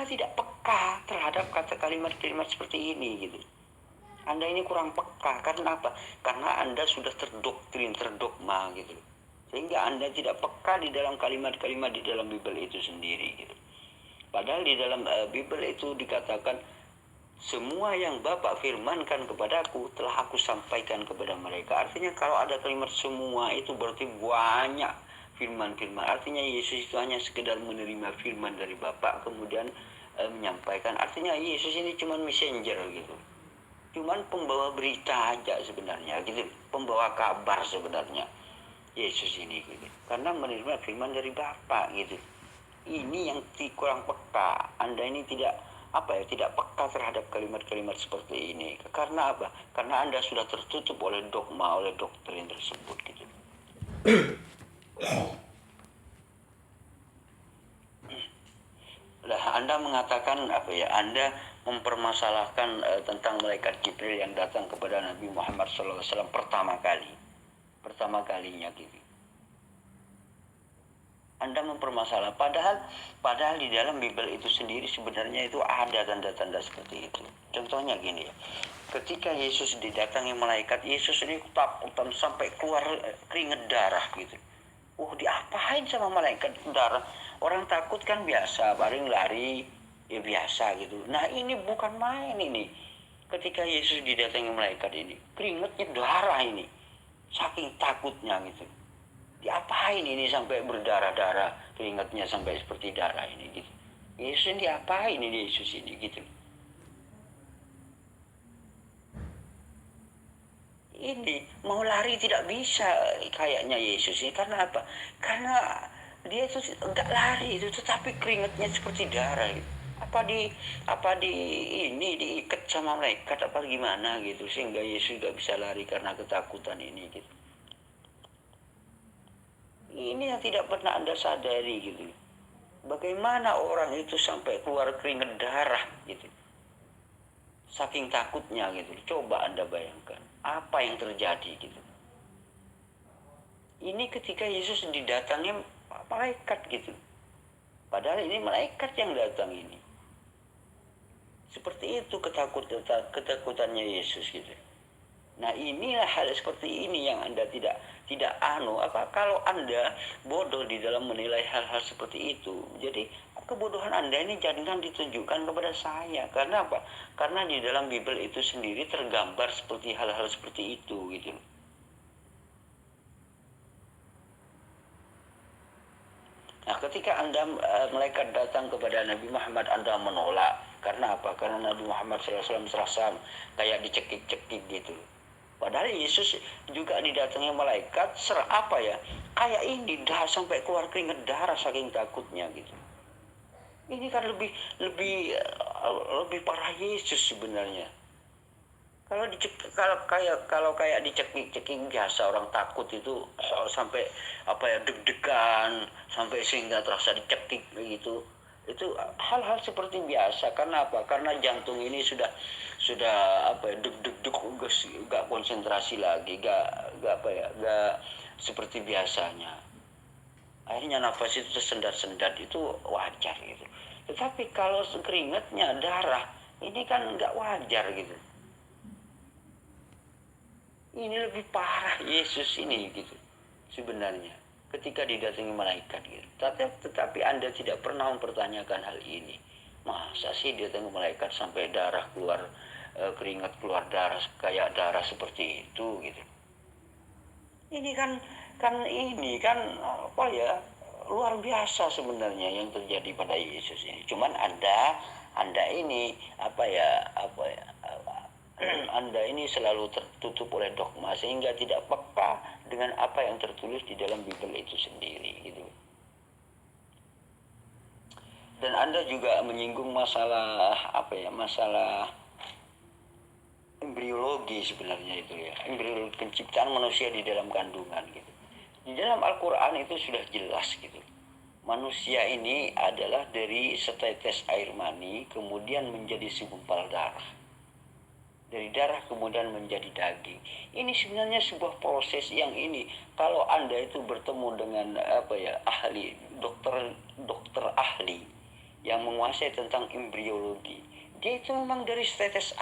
tidak peka terhadap kata kalimat-kalimat seperti ini gitu. Anda ini kurang peka. Karena apa? Karena Anda sudah terdogma gitu. Sehingga Anda tidak peka di dalam kalimat-kalimat di dalam Bible itu sendiri gitu. Padahal di dalam Bible itu dikatakan, semua yang Bapa firmankan kepadaku telah aku sampaikan kepada mereka. Artinya kalau ada kalimat semua itu berarti banyak firman-firman. Artinya Yesus itu hanya sekedar menerima firman dari Bapa kemudian menyampaikan. Artinya Yesus ini cuma messenger gitu. Cuman pembawa berita aja sebenarnya gitu. Pembawa kabar sebenarnya Yesus ini gitu. Karena menerima firman dari Bapa gitu. Ini yang kurang peka. Anda ini tidak peka terhadap kalimat-kalimat seperti ini. Karena apa? Karena Anda sudah tertutup oleh dogma, oleh doktrin tersebut gitu. Anda mengatakan Anda mempermasalahkan tentang malaikat Jibril yang datang kepada Nabi Muhammad SAW pertama kalinya gitu. Anda mempermasalahkan, padahal di dalam Bible itu sendiri sebenarnya itu ada tanda-tanda seperti itu. Contohnya gini ya, ketika Yesus didatangi malaikat, Yesus ini ketakutan sampai keluar keringet darah gitu. Diapain sama malaikat darah? Orang takut kan biasa, paling lari ya biasa gitu. Nah ini bukan main ini. Ketika Yesus didatangi malaikat ini, keringetnya darah ini, saking takutnya gitu. Diapain ini sampai berdarah-darah, keringatnya sampai seperti darah ini gitu. Yesus ini diapain ini Yesus ini gitu. Ini mau lari tidak bisa kayaknya Yesus ini. Karena apa? Karena dia itu enggak lari itu, tetapi keringatnya seperti darah gitu. Apa ini diikat sama malaikat apa gimana gitu sehingga Yesus enggak bisa lari karena ketakutan ini gitu. Ini yang tidak pernah Anda sadari gitu. Bagaimana orang itu sampai keluar keringat darah gitu. Saking takutnya gitu. Coba Anda bayangkan apa yang terjadi gitu. Ini ketika Yesus didatangi malaikat gitu. Padahal ini malaikat yang datang ini. Seperti itu ketakutannya Yesus gitu. Nah inilah hal seperti ini yang Anda tidak kalau Anda bodoh di dalam menilai hal-hal seperti itu. Jadi kebodohan Anda ini jangan ditunjukkan kepada saya. Karena apa? Karena di dalam Bible itu sendiri tergambar seperti hal-hal seperti itu gitu. Nah ketika Anda malaikat datang kepada Nabi Muhammad, Anda menolak. Karena apa? Karena Nabi Muhammad SAW serasa kayak dicekik-cekik gitu. Padahal Yesus juga didatangi malaikat kayak ini sampai keluar keringat darah saking takutnya gitu. Ini kan lebih parah Yesus sebenarnya. Kalau kayak dicekik-cekik biasa orang takut itu sampai deg-degan sampai sehingga terasa dicekik begitu. Itu hal-hal seperti biasa. Karena apa? Karena jantung ini sudah deg-deg enggak konsentrasi lagi, enggak seperti biasanya. Akhirnya nafas itu tersendat-sendat, itu wajar gitu. Tetapi kalau keringatnya darah, ini kan enggak wajar gitu. Ini lebih parah Yesus ini gitu sebenarnya ketika didatangi malaikat gitu. Tetapi Anda tidak pernah mempertanyakan hal ini. Masa sih didatangi malaikat sampai darah keluar, keringat keluar darah kayak darah seperti itu gitu. Ini kan luar biasa sebenarnya yang terjadi pada Yesus ini. Cuman anda ini Anda ini selalu tertutup oleh dogma sehingga tidak peka dengan apa yang tertulis di dalam Bible itu sendiri gitu. Dan Anda juga menyinggung masalah masalah embriologi sebenarnya itu ya, embriologi penciptaan manusia di dalam kandungan gitu. Di dalam Al-Quran itu sudah jelas gitu. Manusia ini adalah dari setetes air mani kemudian menjadi segumpal darah. Dari darah kemudian menjadi daging. Ini sebenarnya sebuah proses yang ini kalau Anda itu bertemu dengan ahli dokter ahli yang menguasai tentang embriologi, dia itu memang dari setetes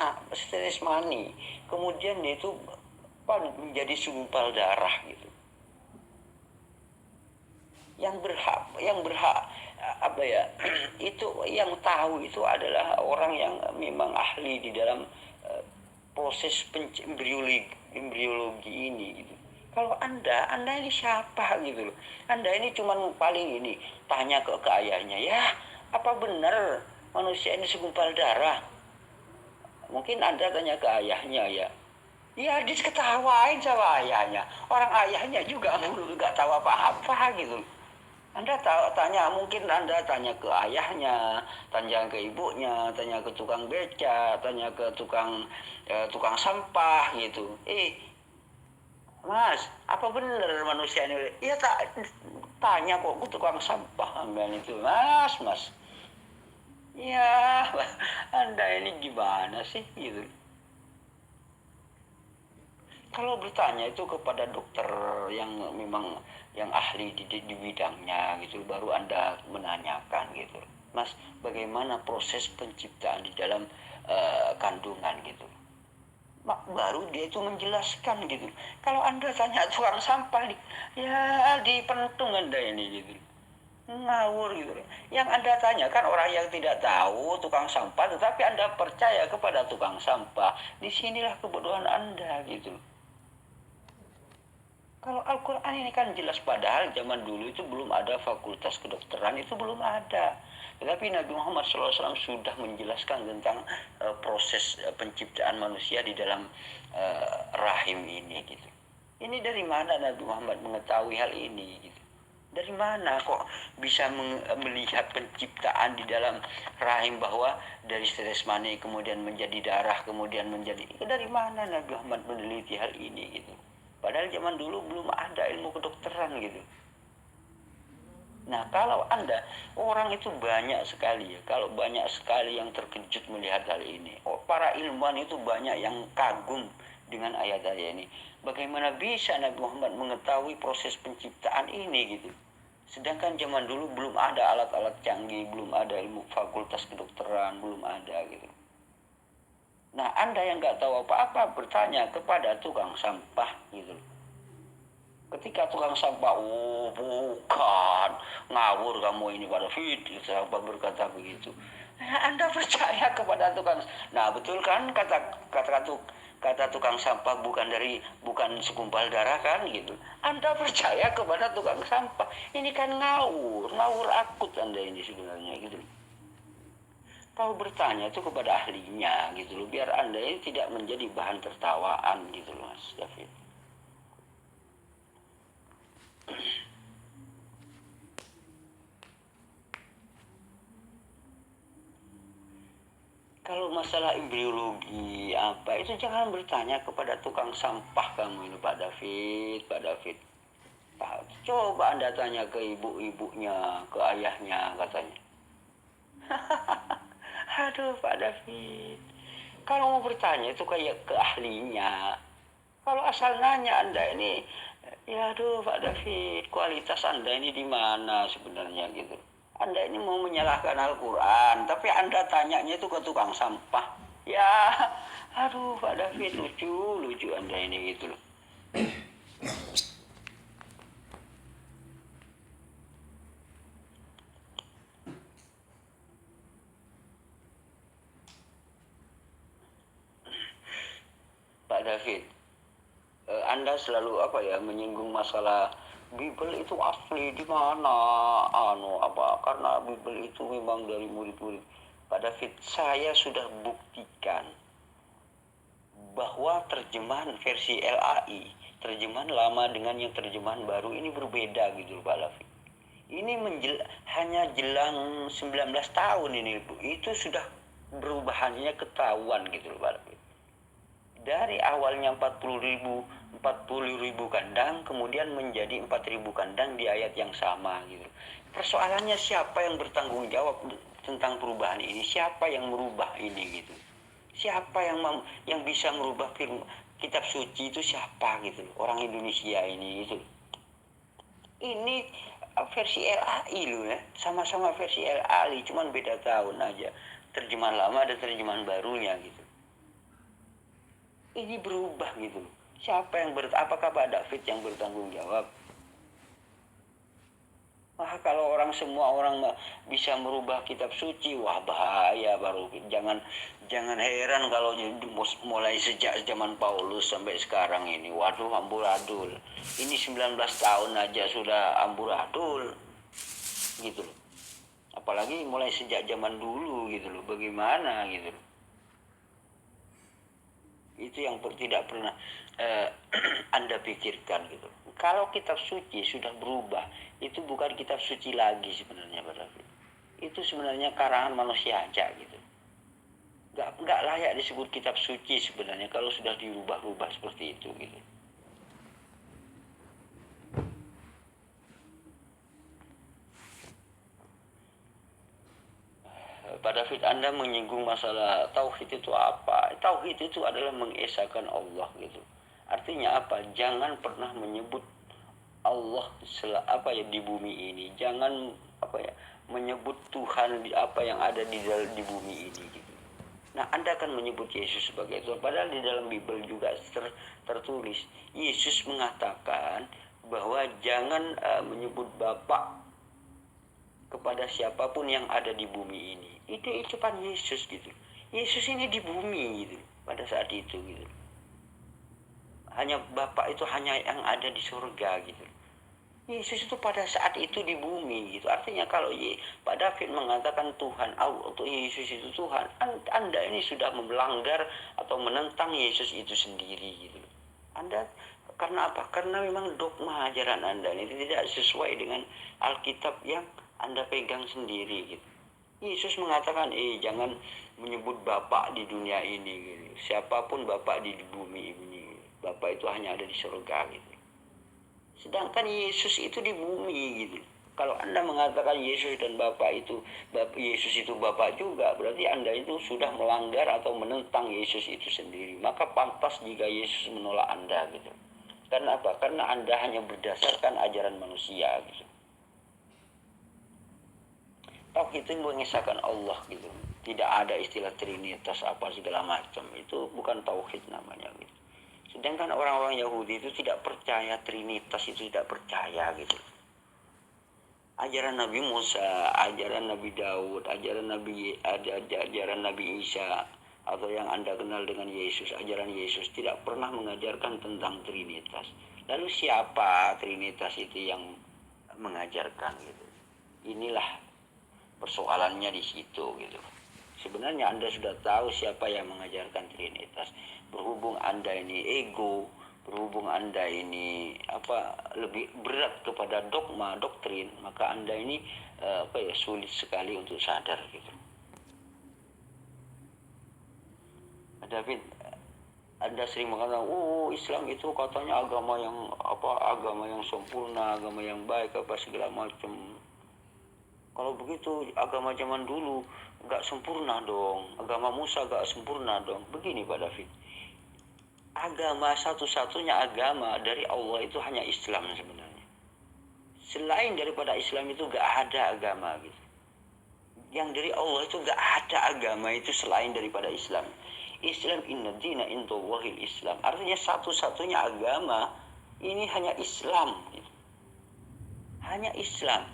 mani kemudian dia itu menjadi segumpal darah gitu. Yang berhak itu yang tahu itu adalah orang yang memang ahli di dalam proses embriologi ini gitu. Kalau anda ini siapa gitu loh. Anda ini cuman paling ini tanya ke ayahnya, ya apa benar manusia ini segumpal darah? Mungkin Anda tanya ke ayahnya ya diketawain sama ayahnya. Orang ayahnya juga nggak tahu apa-apa gitu. Anda mungkin Anda tanya ke ayahnya, tanya ke ibunya, tanya ke tukang beca, tanya ke tukang sampah gitu. Mas, apa benar manusia ini? Ya tanya kok ke tukang sampah ambil itu, mas. Ya, Anda ini gimana sih gitu? Kalau bertanya itu kepada dokter yang memang yang ahli di bidangnya gitu, baru Anda menanyakan gitu, Mas, bagaimana proses penciptaan di dalam kandungan gitu. Baru dia itu menjelaskan gitu. Kalau Anda tanya tukang sampah, ya dipentung Anda ini gitu. Ngawur gitu. Yang Anda tanyakan orang yang tidak tahu tukang sampah, tetapi Anda percaya kepada tukang sampah. Disinilah kebodohan Anda gitu. Kalau Al-Quran ini kan jelas, padahal zaman dulu itu belum ada fakultas kedokteran, itu belum ada. Tetapi Nabi Muhammad SAW sudah menjelaskan tentang proses penciptaan manusia di dalam rahim ini gitu. Ini dari mana Nabi Muhammad mengetahui hal ini gitu? Dari mana kok bisa melihat penciptaan di dalam rahim bahwa dari setetes mani kemudian menjadi darah kemudian menjadi, dari mana Nabi Muhammad meneliti hal ini gitu? Padahal zaman dulu belum ada ilmu kedokteran gitu. Nah, kalau Anda, orang itu banyak sekali ya, kalau banyak sekali yang terkejut melihat hal ini. Para ilmuwan itu banyak yang kagum dengan ayat-ayat ini. Bagaimana bisa Nabi Muhammad mengetahui proses penciptaan ini gitu. Sedangkan zaman dulu belum ada alat-alat canggih, belum ada ilmu fakultas kedokteran, belum ada gitu. Nah, Anda yang nggak tahu apa-apa bertanya kepada tukang sampah gitu. Ketika tukang sampah, bukan, ngawur kamu ini pada fit, sampah berkata begitu. Nah, Anda percaya kepada tukang. Nah, betul kan kata tukang sampah bukan segumpal darah kan gitu. Anda percaya kepada tukang sampah. Ini kan ngawur akut Anda ini sebenarnya gitu. Kalau bertanya itu kepada ahlinya gitu loh, biar Anda ini tidak menjadi bahan tertawaan gitu loh, Mas David. Kalau masalah embriologi itu jangan bertanya kepada tukang sampah kamu ini Pak David. Coba Anda tanya ke ibunya, ke ayahnya katanya. Aduh Pak David, kalau mau bertanya itu kayak ke ahlinya. Kalau asal nanya Anda ini, ya aduh Pak David, kualitas Anda ini di mana sebenarnya gitu. Anda ini mau menyalahkan Al-Quran, tapi Anda tanyanya itu ke tukang sampah. Ya, aduh Pak David, lucu Anda ini gitu loh. Pak David, Anda selalu menyinggung masalah Bible itu asli di mana, karena Bible itu memang dari murid-murid. Pak David, saya sudah buktikan bahwa terjemahan versi LAI, terjemahan lama dengan yang terjemahan baru ini berbeda gitu Pak David. Ini hanya jelang 19 tahun ini, itu sudah perubahannya ketahuan gitu Pak David. Dari awalnya 40.000 kandang, kemudian menjadi 4.000 kandang di ayat yang sama gitu. Persoalannya siapa yang bertanggung jawab tentang perubahan ini? Siapa yang merubah ini gitu? Siapa yang bisa merubah kitab suci itu siapa gitu? Orang Indonesia ini gitu. Ini versi LAI loh ya, sama-sama versi LAI, cuman beda tahun aja. Terjemahan lama dan terjemahan barunya gitu. Ini berubah gitu. Siapa yang apakah Pak David yang bertanggung jawab? Wah, kalau semua orang bisa merubah kitab suci, wah bahaya baru. Jangan heran kalau mulai sejak zaman Paulus sampai sekarang ini, waduh amburadul. Ini 19 tahun aja sudah amburadul. Gitu loh. Apalagi mulai sejak zaman dulu gitu loh. Bagaimana gitu loh. Itu yang tidak pernah Anda pikirkan gitu. Kalau kitab suci sudah berubah, itu bukan kitab suci lagi sebenarnya Pak David. Itu sebenarnya karangan manusia aja gitu. Nggak layak disebut kitab suci sebenarnya kalau sudah dirubah-rubah seperti itu gitu. Pak David, Anda menyinggung masalah tauhid itu apa? Tauhid itu adalah mengesahkan Allah gitu. Artinya apa? Jangan pernah menyebut Allah di bumi ini. Jangan menyebut Tuhan apa yang ada di bumi ini gitu. Nah, Anda akan menyebut Yesus sebagai Tuhan. Padahal di dalam Bible juga tertulis Yesus mengatakan bahwa jangan menyebut Bapa kepada siapapun yang ada di bumi ini. Itu ucapan Yesus gitu. Yesus ini di bumi gitu pada saat itu gitu. Hanya Bapa itu hanya yang ada di surga gitu. Yesus itu pada saat itu di bumi gitu. Artinya kalau Pak David mengatakan Tuhan, atau Yesus itu Tuhan, Anda ini sudah melanggar atau menentang Yesus itu sendiri gitu. Anda karena apa? Karena memang dogma ajaran Anda ini tidak sesuai dengan Alkitab yang Anda pegang sendiri gitu. Yesus mengatakan, jangan menyebut Bapa di dunia ini gitu. Siapapun Bapa di bumi ini, Bapa itu hanya ada di surga gitu. Sedangkan Yesus itu di bumi gitu. Kalau Anda mengatakan Yesus dan Bapa itu, Yesus itu Bapa juga, berarti Anda itu sudah melanggar atau menentang Yesus itu sendiri. Maka pantas jika Yesus menolak Anda gitu. Karena apa? Karena Anda hanya berdasarkan ajaran manusia gitu. Tauhid itu mengesahkan Allah gitu. Tidak ada istilah Trinitas apa segala macam. Itu bukan tauhid namanya gitu. Sedangkan orang-orang Yahudi itu tidak percaya Trinitas, itu tidak percaya gitu. Ajaran Nabi Musa, ajaran Nabi Daud, ajaran Nabi Isa, atau yang Anda kenal dengan Yesus, ajaran Yesus tidak pernah mengajarkan tentang Trinitas. Lalu siapa Trinitas itu yang mengajarkan gitu? Inilah persoalannya di situ gitu. Sebenarnya Anda sudah tahu siapa yang mengajarkan Trinitas. Berhubung Anda ini ego, berhubung Anda ini lebih berat kepada dogma, doktrin, maka Anda ini sulit sekali untuk sadar gitu. David, Anda sering mengatakan, Islam itu katanya agama yang sempurna, agama yang baik segala macam. Kalau begitu agama zaman dulu gak sempurna dong, agama Musa gak sempurna dong. Begini Pak David, agama satu-satunya agama dari Allah itu hanya Islam sebenarnya. Selain daripada Islam itu gak ada agama gitu. Yang dari Allah itu gak ada agama itu selain daripada Islam. Islam inna dina indallahil Islam. Artinya satu-satunya agama ini hanya Islam gitu. Hanya Islam.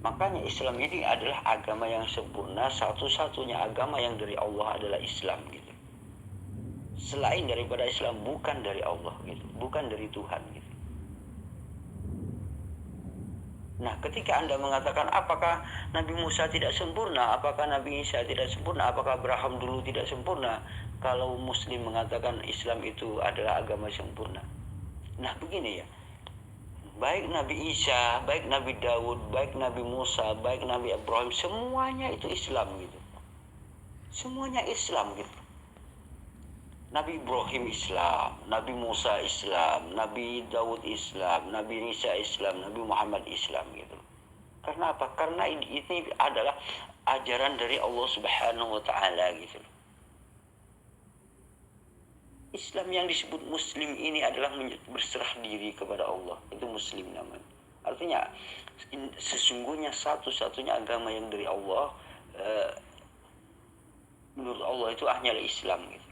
Makanya Islam ini adalah agama yang sempurna, satu-satunya agama yang dari Allah adalah Islam gitu. Selain daripada Islam bukan dari Allah gitu, bukan dari Tuhan gitu. Nah, ketika Anda mengatakan apakah Nabi Musa tidak sempurna, apakah Nabi Isa tidak sempurna, apakah Abraham dulu tidak sempurna, kalau Muslim mengatakan Islam itu adalah agama sempurna. Nah, begini ya, baik Nabi Isa, baik Nabi Daud, baik Nabi Musa, baik Nabi Ibrahim, semuanya itu Islam gitu. Semuanya Islam gitu. Nabi Ibrahim Islam, Nabi Musa Islam, Nabi Daud Islam, Nabi Isa Islam, Nabi Muhammad Islam gitu. Karena apa? Karena ini adalah ajaran dari Allah Subhanahu wa taala gitu. Islam yang disebut muslim ini adalah berserah diri kepada Allah. Itu muslim namanya. Artinya sesungguhnya satu-satunya agama yang dari Allah menurut Allah itu hanyalah Islam gitu.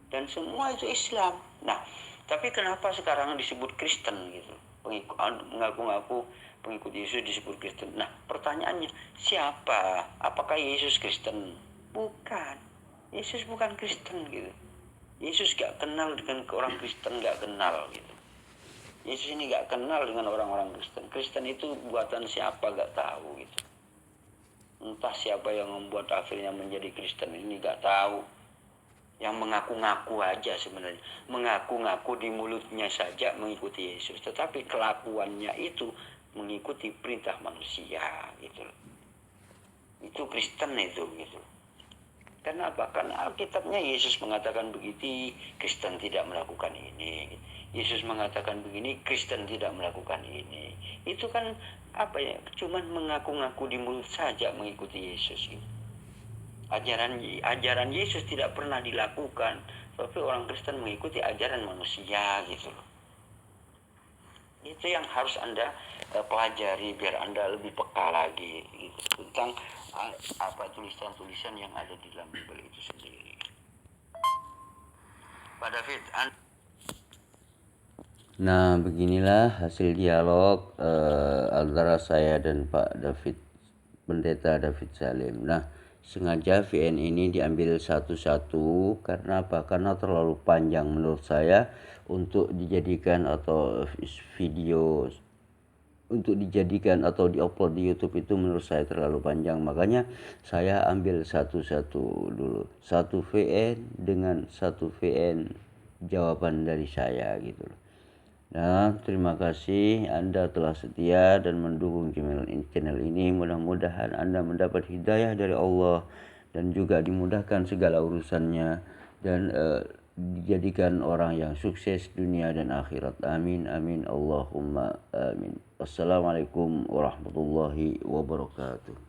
Dan semua itu Islam. Nah, tapi kenapa sekarang disebut Kristen gitu? Mengaku-ngaku pengikut Yesus disebut Kristen. Nah, pertanyaannya, siapa? Apakah Yesus Kristen? Bukan. Yesus bukan Kristen gitu. Yesus gak kenal dengan orang Kristen, gak kenal gitu. Yesus ini gak kenal dengan orang-orang Kristen. Kristen itu buatan siapa gak tahu gitu. Entah siapa yang membuat akhirnya menjadi Kristen ini gak tahu. Yang mengaku-ngaku aja sebenarnya. Mengaku-ngaku di mulutnya saja mengikuti Yesus. Tetapi kelakuannya itu mengikuti perintah manusia gitu. Itu Kristen itu gitu. Kenapa? Karena Alkitabnya Yesus mengatakan begitu, Kristen tidak melakukan ini. Yesus mengatakan begini, Kristen tidak melakukan ini. Itu kan apa ya? Cuman mengaku-ngaku di mulut saja mengikuti Yesus gitu. Ajaran Yesus tidak pernah dilakukan, tapi orang Kristen mengikuti ajaran manusia gitu loh. Itu yang harus Anda pelajari biar Anda lebih peka lagi gitu, tentang apa tulisan-tulisan yang ada di dalam Bible itu sendiri. Pak David, Nah, beginilah hasil dialog antara saya dan Pak David, Pendeta David Salim. Nah, sengaja VN ini diambil satu-satu karena apa? Karena terlalu panjang menurut saya untuk dijadikan atau video untuk dijadikan atau diupload di YouTube itu menurut saya terlalu panjang. Makanya saya ambil satu-satu dulu. Satu VN dengan satu VN jawaban dari saya gitu. Nah, terima kasih Anda telah setia dan mendukung channel ini. Mudah-mudahan Anda mendapat hidayah dari Allah dan juga dimudahkan segala urusannya dan dijadikan orang yang sukses dunia dan akhirat. Amin, amin, Allahumma amin. Wassalamualaikum warahmatullahi wabarakatuh.